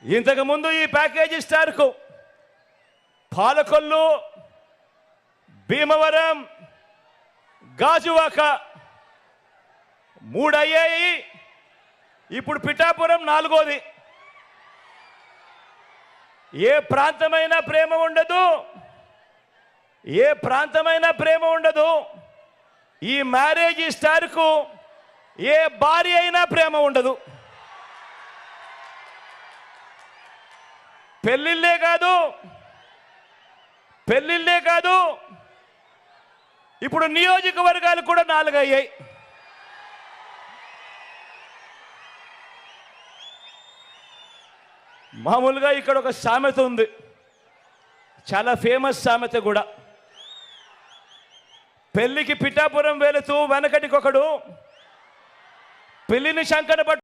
ఇంతకుముందు ఈ ప్యాకేజీ స్టార్కు పాలకొల్లు, భీమవరం, గాజువాక 3 అయ్యాయి. ఇప్పుడు పిఠాపురం 4వది. ఏ ప్రాంతమైనా ప్రేమ ఉండదు, ఏ ప్రాంతమైనా ప్రేమ ఉండదు. ఈ మ్యారేజ్ స్టార్కు ఏ భార్య అయినా ప్రేమ ఉండదు. పెళ్ళిళ్ళే కాదు, ఇప్పుడు నియోజకవర్గాలు కూడా 4 అయ్యాయి. మామూలుగా ఇక్కడ ఒక సామెత ఉంది, చాలా ఫేమస్ సామెత కూడా. పెళ్లికి పిఠాపురం వెళుతూ వెనకటికొకడు పెళ్లిని శంకర